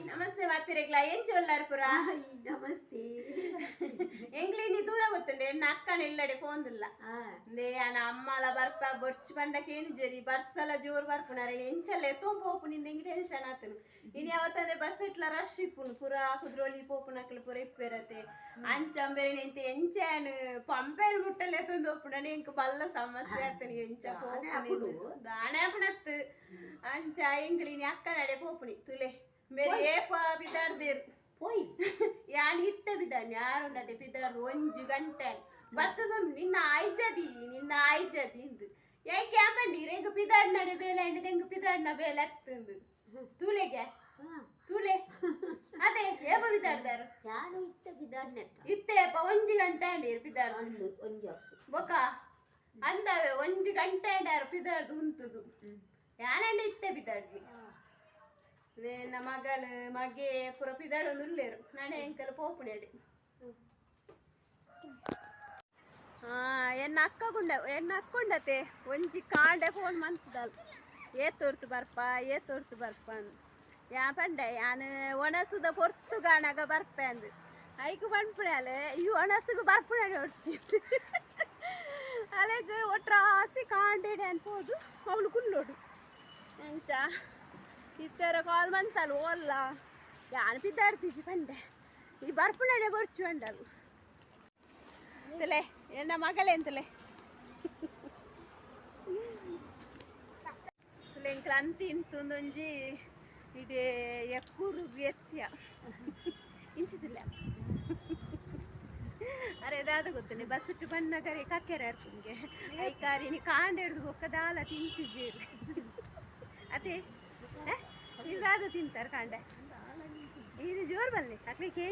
ನಮಸ್ತೆ ಮಾತಿರೆಗ್ಲ ಏನ್ ಚೊಲ್ಲಾರ್ ಪುರ ನಮಸ್ತೆ ಎಂಗ್ಲಿ ನೀ ದೂರ ಗೊತ್ತುಂಡೆ ಎನ್ನ ಅಕ್ಕನ ಇಲ್ಲಡೆ ಪೋಂದುಲ್ಲ ದೇ ಅನ ಅಮ್ಮಲ ಬರ್ಪ ಬೊಡ್ಚಿ ಬಂಡಕ್ಕೆ ಏನು ಜರಿ ಬರ್ಸಲ ಜೋರ್ ಬರ್ಪುನಾರೆ ಎಂಚಲ್ಲ ಎತ್ತೋ ಪೋಪು ನಿಂದ ಎಂಗ್ ಟೆನ್ಷನ್ ಆತನು ಇನ್ ಯಾವತ್ತಂದ್ರೆ ಬಸ್ ಇಟ್ಲ ರಶ್ ಇಪ್ಪುನು ಪುರ ಕುದ್ರೋಲಿ ಪೋಪು ನಕ್ಲು ಪುರ ಇಪ್ಪೆರತೆ ಅಂಚಂಬೇರೆ ಎಂತ ಎಂಚಾನ್ ಪಂಪೇಲ್ ಮುಟ್ಟಲೆ ಎತ್ತೊಂದು ಒಪ್ಪುನ ಎಂಕ್ ಬಲ್ಲ ಸಮಸ್ಯೆ ಆತನಿ ಎಂಚ ಪೋಪು ದಾಣೆ ಪುನತ್ತು ಅಂಚ ಎಂಗ್ಲಿ ನೀ ಅಕ್ಕ ನಡೆ ಪೋಪುನಿ ತುಲೆ मेरे एक बिदार देर पोई यानी इत्ते बिदार यार उन्नते बिदार ಒಂಜಿ ಗಂಟೆ ಬತ್ತದ ನಿನ್ನ ಆಯ್ಜದಿ ಇಂದು ಯಾಕೆ ಕ್ಯಾಮಂಡಿ ರೇಗ ಬಿದಾರ್ ನಡೆ ಬೇಲೆ ಅಂಡ್ ತೆಂಗ ಬಿದಾರ್ ನ ಬೇಲೆ ಅತ್ತಂದು ತೂಲೆಗೆ ತೂಲೆ ಅದೇ ಏಪ ಬಿದಾರ್ದಾರು ಯಾನು ಇತ್ತೆ ಬಿದಾರ್ ನೆತ್ತ ಇತ್ತೆ ಒಂಜಿ ಗಂಟೆ ಅಂಡಿ ಬಿದಾರ್ ಒಂಜಿ ಬೊಕ ಅಂದವೆ ಒಂಜಿ ಗಂಟೆ ಅಂಡಾರು ಬಿದಾರ್ದು ಉಂತುದು ಯಾನಂಡೆ ಇತ್ತೆ ಬಿದಾರ್ದಿ ನನ್ನ ಮಗಳು ಮಗೆ ಪುರ ಪಿದಾಡೊಂದು ಉಳ್ಳೇರು ನಾಳೆ ಎಂಕಲ್ ಪೋಪುಣೆಡಿ ಎನ್ನ ಅಕ್ಕೊಂಡತೆ ಒಂಜಿ ಕಾಂಡೆ ಫೋನ್ ಮಂತದಲ್ ಏತೋರ್ತು ಬರ್ಪ ಅಂದು ಯಾ ಪಂಡೆ ಯಾನು ಒಣಸುದ ಪೊರ್ತು ಗಾಣಾಗ ಬರ್ಪೆ ಅಂದು ಐಕು ಪಂಪುಣೆ ಈ ಒಣಸುಗು ಬರ್ಪುಣೆ ಹೊಡ್ಚಿತ್ತು ಅಲೆಗ್ ಒಟ್ರಾಸಿ ಕಾಂಡೆಡೆ ಅನ್ಬೋದು ಅವಳು ಕುಲ್ಲೋಡು ಎಂಚ ಇತ್ತರ ಕಾಲ್ ಮಂತಲ್ಲ ಓಲ್ಲ ಯಾನು ಬಿದ್ದಾಡ್ತೀಜಿ ಪಂಡೆ ಈ ಬರ್ಪುಣೆ ಬರ್ಚು ಅಂಡಲು ಅಂತಲೇ ಎನ್ನ ಮಗಳೇ ಅಂತಲೇ ತುಲೆಂಕ್ಲ ಅಂತಿ ಇಂತೊಂದೊಂಜಿ ಇದೇ ಎಕ್ಕೂರು ಎತ್ಯ ಇಂಚಿದಿಲ್ಲ ಅರೆ ಅದಾದ ಗೊತ್ತನೆ ಬಸ್ ಇಟ್ಟು ಬಣ್ಣಗರೆ ಕಕ್ಕೆರೆ ಅರ್ಪುನ್ಗೆ ಐಕಾರಿ ನೀ ಕಾಂಡೆ ಹಿಡಿದು ಒಕ್ಕದಾಲ ತಿಂತಿದ್ದೀರಿ ಅದೇ ಇದಾದ ತಿಂತಾರೆ ಕಾಂಡೆ ಇದು ಜೋರ್ ಬನ್ನಿ ಅಕ್ಲಿಕ್ಕೆ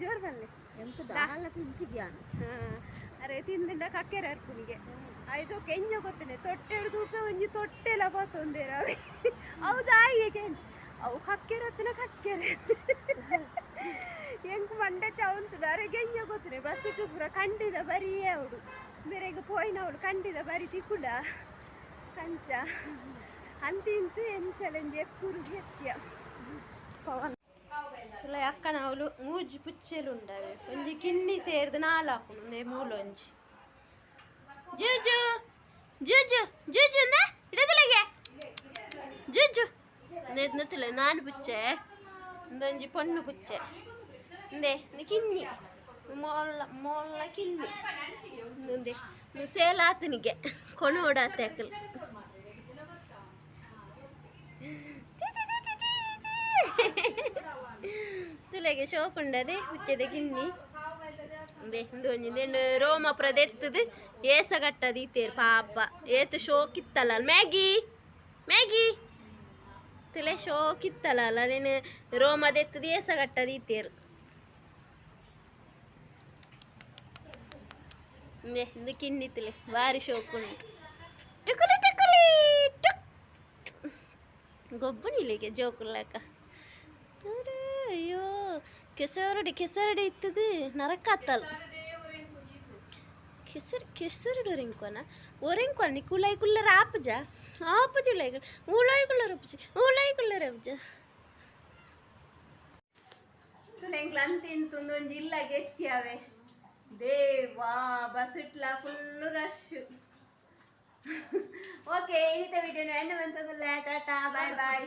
ಜೋರ್ ಬನ್ನಿ ಎಂತ ದಾಲ ತಿಂತಿದ್ಯಾನು ಅರೆ ತಿಂದಿಂದ ಕಕ್ಕೆರೆ ಅರ್ಪುನಿಗೆ ಆಯ್ತು ಕೆಂಜ ಗೊತ್ತೇನೆ ತೊಟ್ಟೆ ಹಿಡಿದು ಒಂಜಿ ತೊಟ್ಟೆಲ್ಲ ಗೊತ್ತೊಂದೇರ ಹೌದಾಯಿಗೆ ಕೆಂಜ್ ಅವು ಕಕ್ಕೆರೆ ಹತ್ತಿನ ಕಕ್ಕೆರೆ ಹೆಂಗ್ ಮಂಡೆ ಚವಂತದ ಅರೆ ಕೆಂಜ ಗೊತ್ತೇನೆ ಬಸ್ಸಿಟ್ಟು ಪೂರ ಕಂಡಿದ ಬರಿಯೇ ಅವಳು ಬೇರೆಗೆ ಪೋಯಿನವಳು ಕಂಡಿದ ಬರಿ ತಿಕ್ಕುಡ ಕಂಚ ಅಂತಿಂತು ಎಂಚಲೆಂಜ್ ಎಕ್ಕೂರು ಎತ್ಯ ಪವನ್ ತುಲ ಅಕ್ಕನ ಅವಳು ಮೂಜಿ ಪುಚ್ಚೆಲು ಉಂಡವೆ ಒಂಜಿ ಕಿನ್ನಿ ಸೇರ್ದು ನಾಲ್ಕು ಒಂದೇ ಮೂಲೊಂಜಿ ಜೂಜು ಜೂಜು ಜೂಜು ಅಂದ ಇಡದಲೆಗೆ ಜೂಜು ನೆತ್ತಲೆ ನಾನು ಪುಚ್ಚೆ ಒಂದೊಂಜಿ ಪೊಣ್ಣು ಪುಚ್ಚೆ ಅಂದೆ ಕಿನ್ನಿ ಮೊಲ್ಲ ಕಿನ್ನಿ ಒಂದೇ ಸೇಲಾತನಿಗೆ ಕೊಣೋಡಾತೆ ಅಕ್ಕಲ್ ತುಲೆಗೆ ಶೋಕುಂಡದೆ ಹುಚ್ಚದೆ ಕಿನ್ನಿ ಅಂದೆ ಒಂದೊಂದು ರೋಮ ಪ್ರದೆತ್ತದು ಏಸಗಟ್ಟದು ಈತೇರು ಪಾಪ ಏತು ಶೋಕಿತ್ತಲ್ಲ ಮ್ಯಾಗಿ ಮ್ಯಾಗಿ ತುಲೆ ಶೋಕಿತ್ತಲ್ಲ ನೀನು ರೋಮದೆತ್ತದು ಏಸಗಟ್ಟದು ಈತೇರು ಅಂದೆ ಇದು ಕಿನ್ನಿ ತುಲೆ ಭಾರಿ ಶೋಕುಂಟು ಟುಕುಲಿ ಟುಕುಲಿ ಟುಕ್ ಗೊಬ್ಬನಿಲ್ಲಿಗೆ ಜೋಕುಲ್ಲಕ ಅಯ್ಯೋ ಕೆಸರಡಿ ಇತ್ತದು ನರಕಾತಲ್ ಕೆಸರಡು ಒರೆಂಕೋನ ನಿ ಕುಲೈ ಕುಲ್ಲರ ಆಪಜ ಊಳೈ ಕುಲ್ಲರ ಅಪ್ಪಜ ತುಲೆಂಕ್ಲ ಅಂತಿಂತುಂದು ಒಂಜಿ ಇಲ್ಲ ಗೆತ್ಯಾವೆ ದೇವಾ ಬಸ್ ಇಟ್ಲ ಫುಲ್ಲು ರಶ್ ಓಕೆ ಇನ್ನಿತ ವಿಡಿಯೋನ ಎಂಡ್ ಬಂತದಲ್ಲ ಟಾಟಾ ಬಾಯ್ ಬಾಯ್